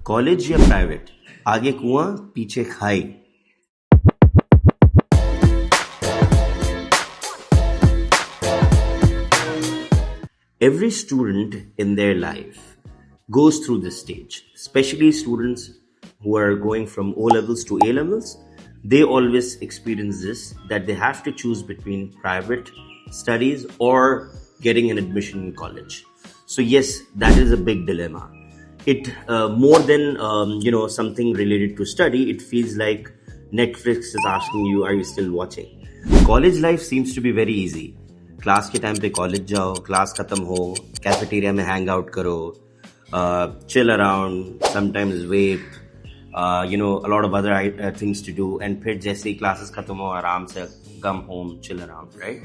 College या private, आगे कुआं पीछे खाई। Every student in their life goes through this stage, especially students who are going from O levels to A levels. They always experience this, that they have to choose between private studies or getting an admission in college. So yes, that is a big dilemma. It more than something related to study, it feels like Netflix is asking you, are you still watching? College life seems to be very easy. Class के time पे college जाओ, class खत्म हो, cafeteria में hang out करो, chill around, sometimes vape, a lot of other things to do, and फिर जैसे ही classes खत्म हो आराम से come home, chill around, right?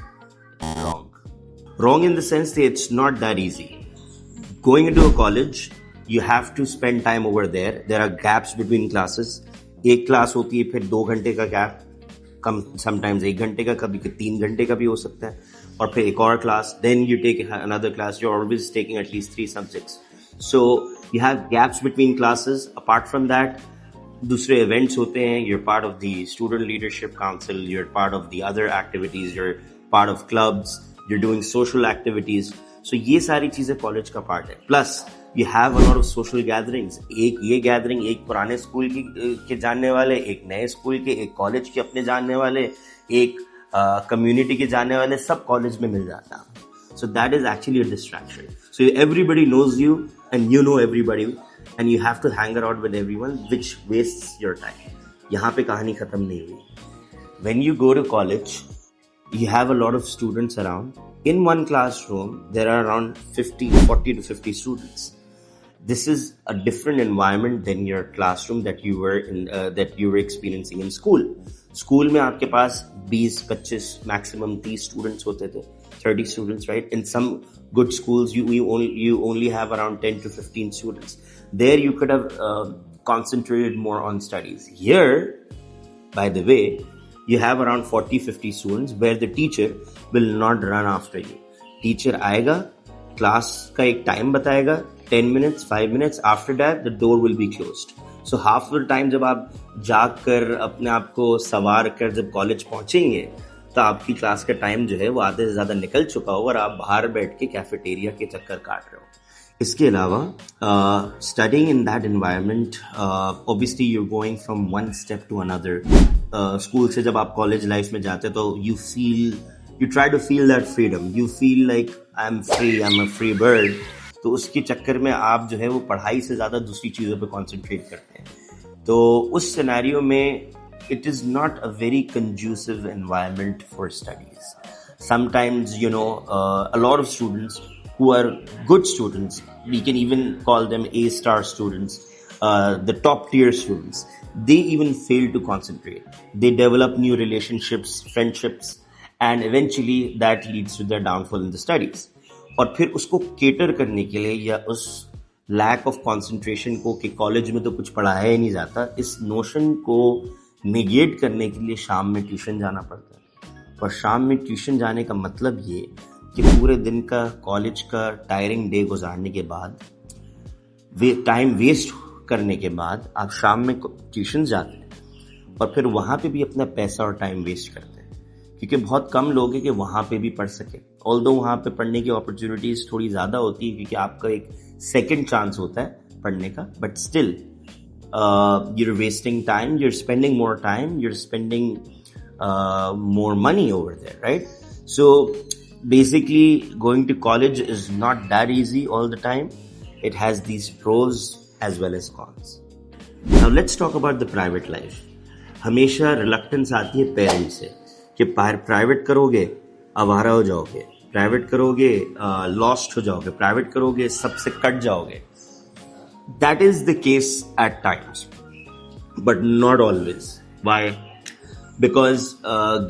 Wrong in the sense that it's not that easy. Going into a college, you have to spend time over there. There are gaps between classes. एक class होती है, फिर 2 घंटे का gap, कम sometimes 1 घंटे का, कभी 3 घंटे का भी हो सकता है, और फिर एक और class, then you take another class. You're always taking at least 3 subjects. So you have gaps between classes. Apart from that, दूसरे events होते हैं. You're part of the student leadership council. You're part of the other activities. You're part of clubs. You're doing social activities. So ये सारी चीजें college का part है. Plus you have a lot of social gatherings. एक ये gathering, एक पुराने school के जानने वाले, एक नए स्कूल के, एक कॉलेज के अपने जानने वाले, एक कम्युनिटी के जाने वाले, सब कॉलेज में मिल जाता है. So that is actually a distraction. So everybody knows you and you know everybody and you have to hang around with everyone, which wastes your time. यहाँ पे कहानी खत्म नहीं हुई. When you go to college, you have a lot of students around. In one classroom, there are around 40 to 50 students. This is a different environment than your classroom that you were experiencing in school. School में आपके पास 20-25 maximum 30 students होते थे, 30 students, right? In some good schools, you only have around 10 to 15 students. There you could have concentrated more on studies. Here, by the way, you have around 40-50 students where the teacher will not run after you. Teacher आएगा, class का एक time बताएगा, 10 minutes, 5 minutes. After that, the door will be closed. So half the time जब आप जाग कर अपने आप को सवार कर जब कॉलेज पहुंचेंगे, तो आपकी क्लास का टाइम जो है वो आधे से ज्यादा निकल चुका हो और आप बाहर बैठ के कैफेटेरिया के चक्कर काट रहे हो. इसके अलावा studying in that environment, obviously you're going from one step to another. School से जब आप कॉलेज लाइफ में जाते तो you try to feel that freedom. You feel like I'm free, I'm a free bird. तो उसके चक्कर में आप जो है वो पढ़ाई से ज्यादा दूसरी चीजों पे कॉन्सेंट्रेट करते हैं. तो उस सिनेरियो में it is not a very conducive environment for studies. Sometimes, a lot of students who are good students, we can even call them A-star students, the top tier students, they even fail to concentrate. They develop new relationships, friendships, and eventually that leads to their downfall in the studies. और फिर उसको cater करने के लिए या उस lack of concentration को कि कॉलेज में तो कुछ पढ़ाया ही नहीं जाता, इस नोशन को निगेट करने के लिए शाम में ट्यूशन जाना पड़ता है. और शाम में ट्यूशन जाने का मतलब ये कि पूरे दिन का कॉलेज का टायरिंग डे गुजारने के बाद, टाइम वेस्ट करने के बाद आप शाम में ट्यूशन जाते हैं और फिर वहां पे भी अपना पैसा और टाइम वेस्ट करते हैं, क्योंकि बहुत कम लोग हैं कि वहां पे भी पढ़ सके. ऑल्दो वहां पे पढ़ने की अपॉर्चुनिटीज थोड़ी ज्यादा होती है क्योंकि आपका एक सेकेंड चांस होता है पढ़ने का, but still you're wasting time, you're spending more time, you're spending more money over there, right? So basically going to college is not that easy all the time. It has these pros as well as cons. Now let's talk about the private life. हमेशा reluctance आती है parents से कि private करोगे आवारा हो जाओगे, private करोगे लॉस्ट हो जाओगे, प्राइवेट करोगे सबसे कट जाओगे. That is the case at times, but not always. Why? Because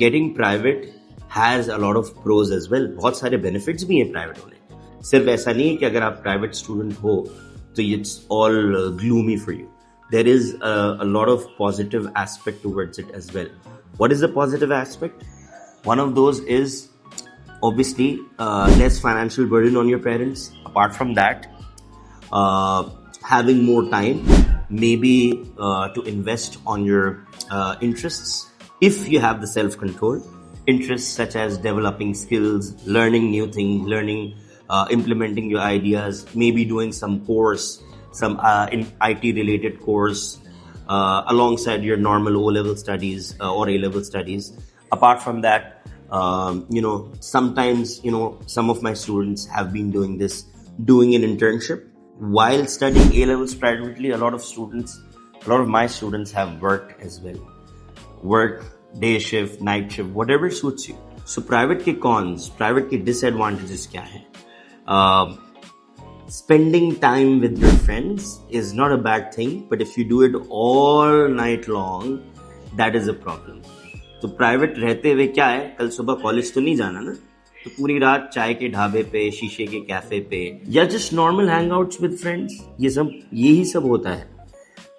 getting private has a lot of pros as well. बहुत सारे benefits भी हैं private होने. सिर्फ ऐसा नहीं है कि अगर आप private student हो तो it's all gloomy for you. There is a lot of positive aspect towards it as well. What is the positive aspect? One of those is obviously less financial burden on your parents. Apart from that, having more time maybe to invest on your interests if you have the self-control. Interests such as developing skills, learning new things, learning, implementing your ideas, maybe doing some course, some in IT related course alongside your normal O-level studies or A-level studies. Apart from that, sometimes, some of my students have been doing this, doing an internship while studying A-levels privately. A lot of my students have worked as well. Work, day shift, night shift, whatever suits you. So private के cons, private के disadvantages क्या हैं? Spending time with your friends is not a bad thing, but if you do it all night long, that is a problem. तो private रहते हुए क्या है, कल सुबह कॉलेज तो नहीं जाना ना, तो पूरी रात चाय के ढाबे पे, शीशे के कैफे पे, या just normal Hangouts with friends, यही सब होता है.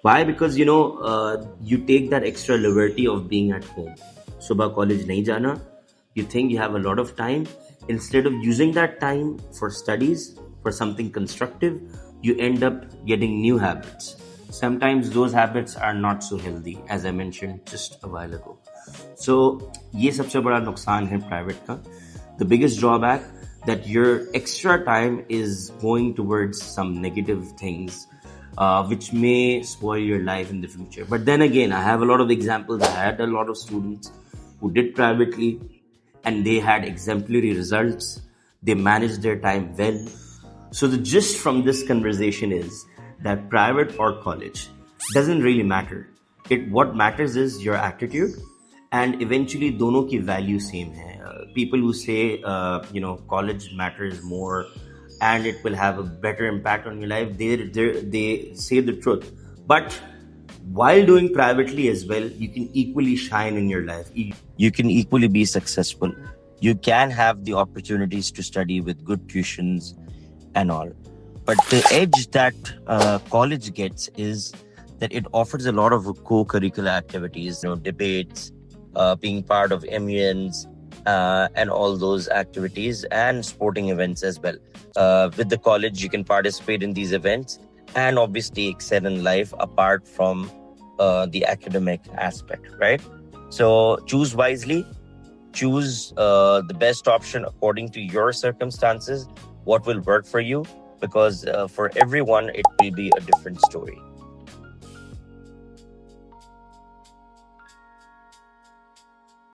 Why? Because you take that extra liberty of being at home. सुबह कॉलेज नहीं जाना, you think you have a lot of time. Instead of using that time for studies, for something constructive, you end up getting new habits. Sometimes those habits are not so healthy, as I mentioned just a while ago. So ये सबसे बड़ा नुकसान है private का. The biggest drawback that your extra time is going towards some negative things, which may spoil your life in the future. But then again, I have a lot of examples. I had a lot of students who did privately and they had exemplary results. They managed their time well. So the gist from this conversation is that private or college doesn't really matter. What matters is your attitude, and eventually दोनों की value same है. People who say college matters more and it will have a better impact on your life, they say the truth. But while doing privately as well, you can equally shine in your life. You can equally be successful. You can have the opportunities to study with good tuitions and all. But the edge that college gets is that it offers a lot of co-curricular activities, debates, being part of MUNs, and all those activities, and sporting events as well. With the college, you can participate in these events and obviously excel in life apart from the academic aspect, right? So choose wisely, choose the best option according to your circumstances, what will work for you, because for everyone, it will be a different story.